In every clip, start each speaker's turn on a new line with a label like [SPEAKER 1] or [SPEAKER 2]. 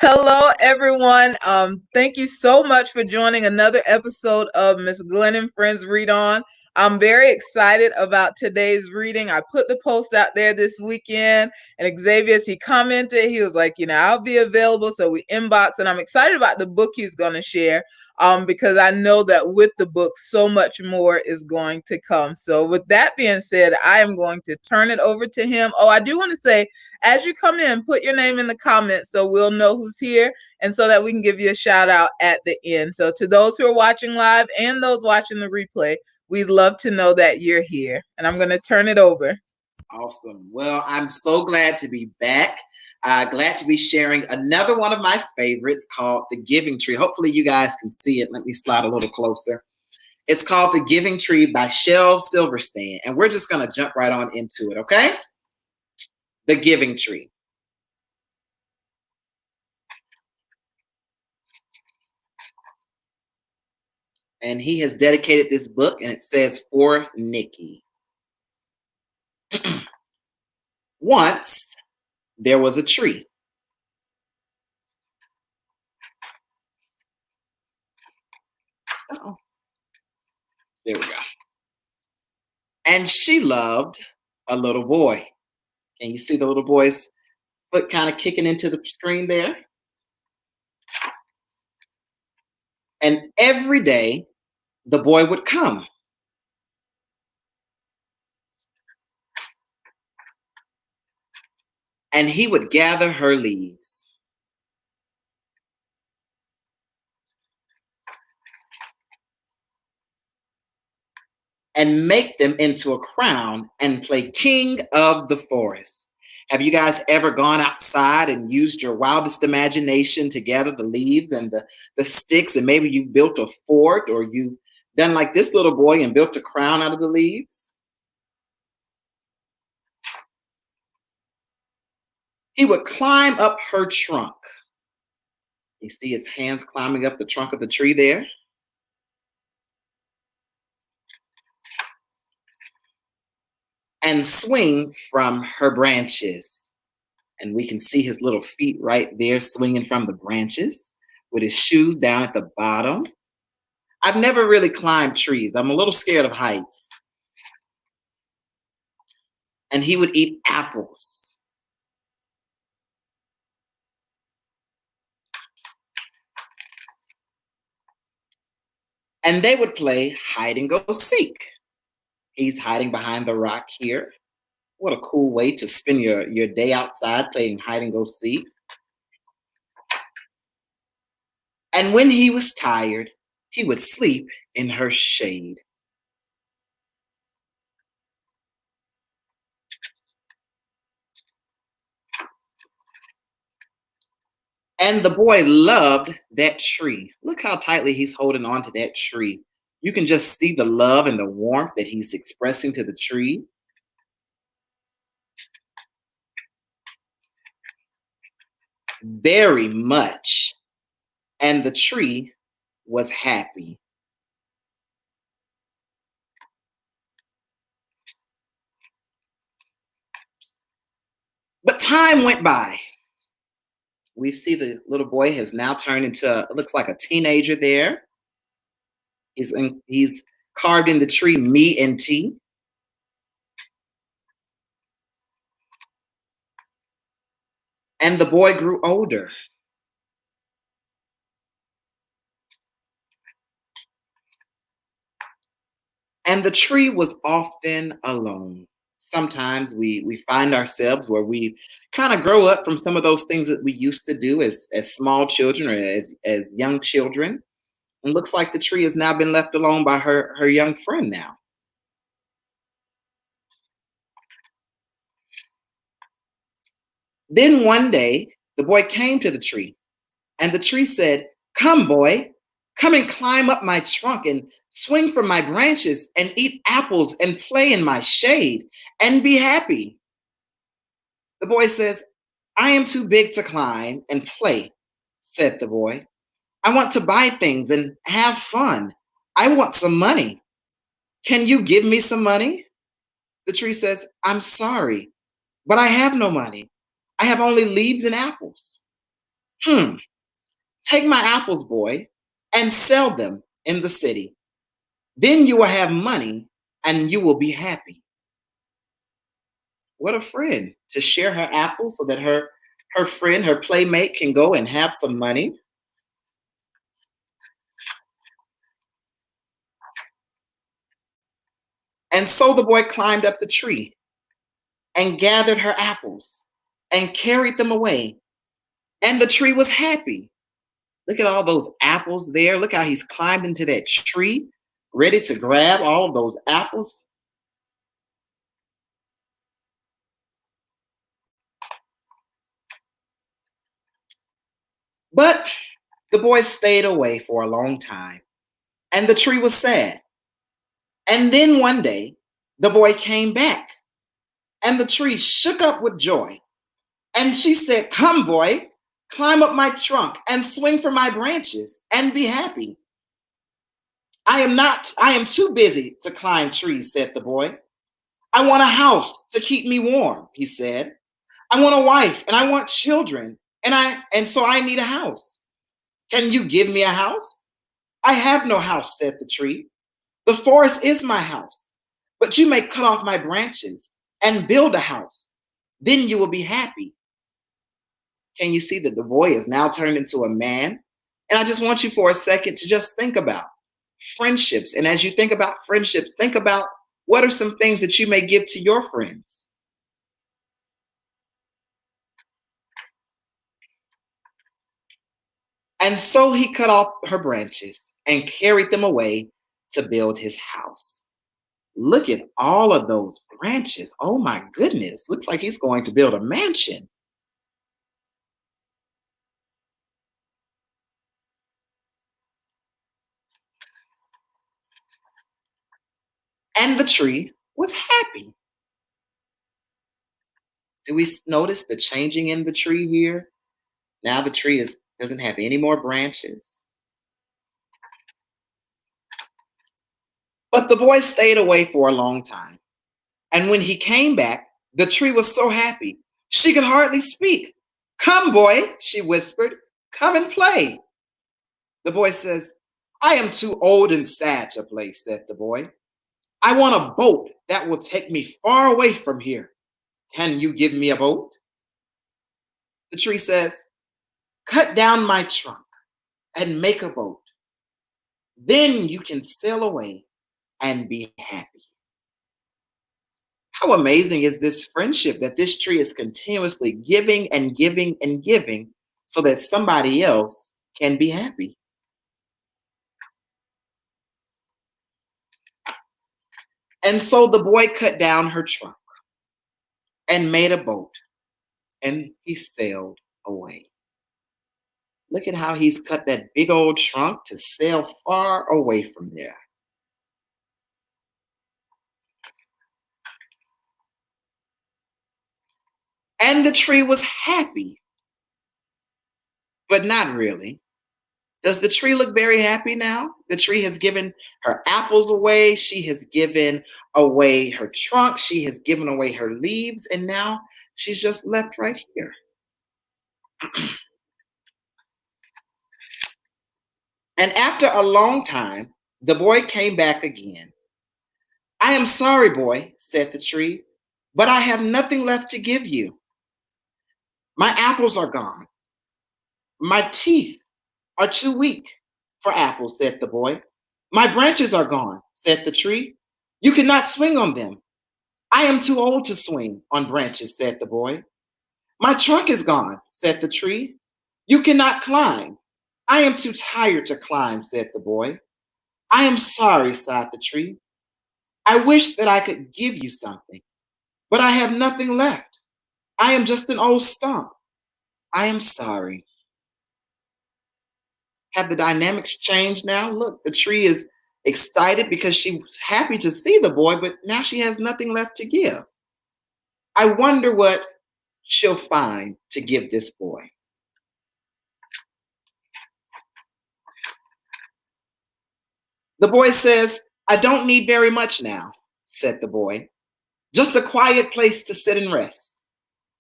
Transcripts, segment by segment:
[SPEAKER 1] Hello, everyone. Thank you so much for joining another episode of Miss Glen and Friends Read On. I'm very excited about today's reading. I put the post out there this weekend, and Xavius, he commented. He was like, I'll be available. So we inbox, and I'm excited about the book he's going to share. Because I know that with the book, so much more is going to come. So, with that being said, I am going to turn it over to him. Oh, I do want to say, as you come in, put your name in the comments so we'll know who's here and so that we can give you a shout out at the end. So, to those who are watching live and those watching the replay, we'd love to know that you're here. And I'm going to turn it over.
[SPEAKER 2] Awesome. Well, I'm so glad to be back. Glad to be sharing another one of my favorites called The Giving Tree. Hopefully, you guys can see it. Let me slide a little closer. It's called The Giving Tree by Shel Silverstein, and we're just going to jump right on into it, okay? The Giving Tree. And he has dedicated this book, and it says, For Nikki. Once there was a tree. Uh-oh. There we go. And she loved a little boy. Can you see the little boy's foot kind of kicking into the screen there? And every day, the boy would come. And he would gather her leaves. And make them into a crown and play king of the forest. Have you guys ever gone outside and used your wildest imagination to gather the leaves and the sticks, and maybe you built a fort, or you've done like this little boy and built a crown out of the leaves? He would climb up her trunk. You see his hands climbing up the trunk of the tree there? And swing from her branches. And we can see his little feet right there swinging from the branches with his shoes down at the bottom. I've never really climbed trees. I'm a little scared of heights. And he would eat apples. And they would play hide and go seek. He's hiding behind the rock here. What a cool way to spend your day outside playing hide and go seek. And when he was tired, he would sleep in her shade. And the boy loved that tree. Look how tightly he's holding on to that tree. You can just see the love and the warmth that he's expressing to the tree. Very much. And the tree was happy. But time went by. We see the little boy has now turned into, it looks like a teenager there. He's carved in the tree me and T. And the boy grew older. And the tree was often alone. Sometimes we find ourselves where we kind of grow up from some of those things that we used to do as small children or as young children. And looks like the tree has now been left alone by her young friend now. Then one day, the boy came to the tree, and the tree said, Come, boy, come and climb up my trunk and swing from my branches and eat apples and play in my shade and be happy. The boy says, I am too big to climb and play, said the boy. I want to buy things and have fun. I want some money. Can you give me some money? The tree says, I'm sorry, but I have no money. I have only leaves and apples. Hmm, take my apples, boy, and sell them in the city. Then you will have money and you will be happy. What a friend to share her apples so that her friend, her playmate can go and have some money. And so the boy climbed up the tree and gathered her apples and carried them away. And the tree was happy. Look at all those apples there. Look how he's climbed into that tree, ready to grab all of those apples. But the boy stayed away for a long time, and the tree was sad. And then one day, the boy came back, and the tree shook up with joy. And she said, "Come, boy, climb up my trunk and swing from my branches and be happy." I am too busy to climb trees," said the boy. "I want a house to keep me warm," he said. "I want a wife and I want children, and so I need a house. Can you give me a house?" "I have no house," said the tree. "The forest is my house, but you may cut off my branches and build a house. Then you will be happy." Can you see that the boy is now turned into a man? And I just want you for a second to just think about friendships. And as you think about friendships, think about what are some things that you may give to your friends. And so he cut off her branches and carried them away to build his house. Look at all of those branches. Oh my goodness. Looks like he's going to build a mansion. And the tree was happy. Do we notice the changing in the tree here? Now the tree doesn't have any more branches. But the boy stayed away for a long time. And when he came back, the tree was so happy she could hardly speak. "Come, boy," she whispered, "come and play." The boy says, "I am too old and sad to play," said the boy. "I want a boat that will take me far away from here. Can you give me a boat?" The tree says, "Cut down my trunk and make a boat. Then you can sail away and be happy." How amazing is this friendship that this tree is continuously giving and giving and giving so that somebody else can be happy? And so the boy cut down her trunk and made a boat and he sailed away. Look at how he's cut that big old trunk to sail far away from there. And the tree was happy, but not really. Does the tree look very happy now? The tree has given her apples away. She has given away her trunk. She has given away her leaves. And now she's just left right here. And after a long time, the boy came back again. "I am sorry, boy," said the tree, "but I have nothing left to give you. My apples are gone. My teeth are too weak for apples," said the boy. "My branches are gone," said the tree. "You cannot swing on them." "I am too old to swing on branches," said the boy. "My trunk is gone," said the tree. "You cannot climb." "I am too tired to climb," said the boy. "I am sorry," sighed the tree. "I wish that I could give you something, but I have nothing left. I am just an old stump. I am sorry." Have the dynamics changed now? Look, the tree is excited because she was happy to see the boy, but now she has nothing left to give. I wonder what she'll find to give this boy. The boy says, "I don't need very much now," said the boy. "Just a quiet place to sit and rest.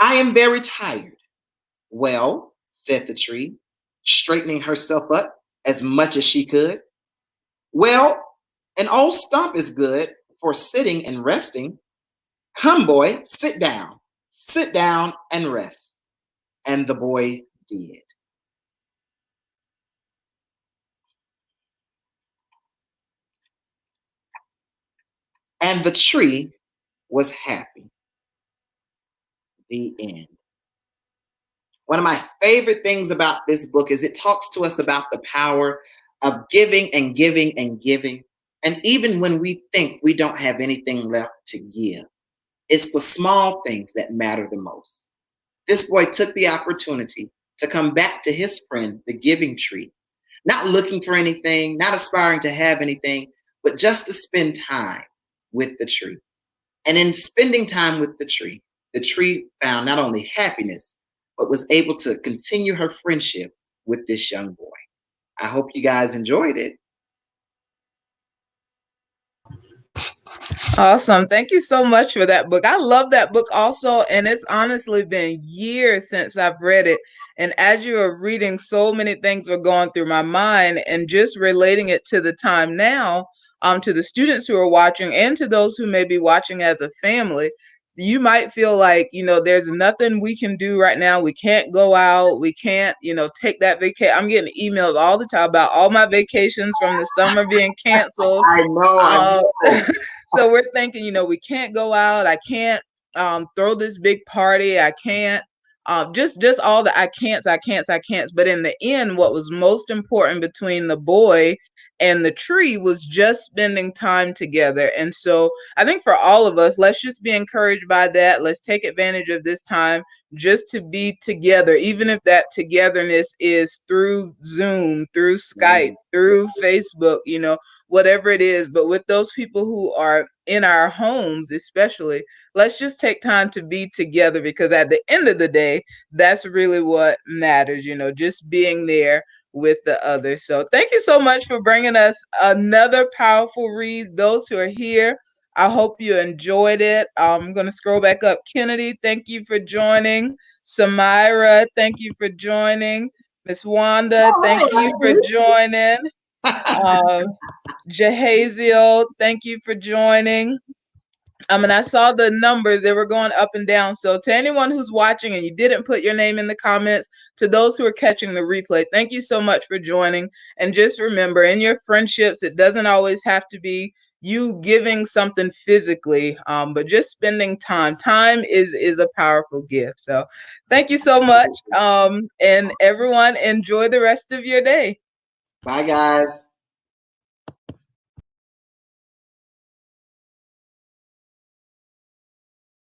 [SPEAKER 2] I am very tired." "Well," said the tree, straightening herself up as much as she could. Well, an old stump is good for sitting and resting. Come, boy, sit down and rest. And the boy did. And the tree was happy. The end. One of my favorite things about this book is it talks to us about the power of giving and giving and giving. And even when we think we don't have anything left to give, it's the small things that matter the most. This boy took the opportunity to come back to his friend, the giving tree, not looking for anything, not aspiring to have anything, but just to spend time with the tree. And in spending time with the tree found not only happiness, but was able to continue her friendship with this young boy. I hope you guys enjoyed it.
[SPEAKER 1] Awesome. Thank you so much for that book. I love that book also. And it's honestly been years since I've read it. And as you were reading, so many things were going through my mind and just relating it to the time now, to the students who are watching and to those who may be watching as a family. You might feel like, there's nothing we can do right now. We can't go out. We can't, take that vacation. I'm getting emails all the time about all my vacations from the summer being canceled.
[SPEAKER 2] I know.
[SPEAKER 1] So we're thinking, we can't go out. I can't throw this big party. I can't just all the I can'ts. But in the end, what was most important between the boy and the tree was just spending time together. And so I think for all of us, let's just be encouraged by that. Let's take advantage of this time just to be together, even if that togetherness is through Zoom, through Skype, through Facebook, whatever it is. But with those people who are in our homes, especially, let's just take time to be together, because at the end of the day, that's really what matters, just being there with the others. So thank you so much for bringing us another powerful read. Those who are here, I hope you enjoyed it. I'm going to scroll back up. Kennedy, thank you for joining. Samira, thank you for joining. Miss Wanda, thank you for joining. Jahaziel, thank you for joining. And I saw the numbers, they were going up and down. So to anyone who's watching and you didn't put your name in the comments, to those who are catching the replay, thank you so much for joining. And just remember, in your friendships, it doesn't always have to be you giving something physically, but just spending time. Time is a powerful gift. So thank you so much. And everyone, enjoy the rest of your day.
[SPEAKER 2] Bye, guys.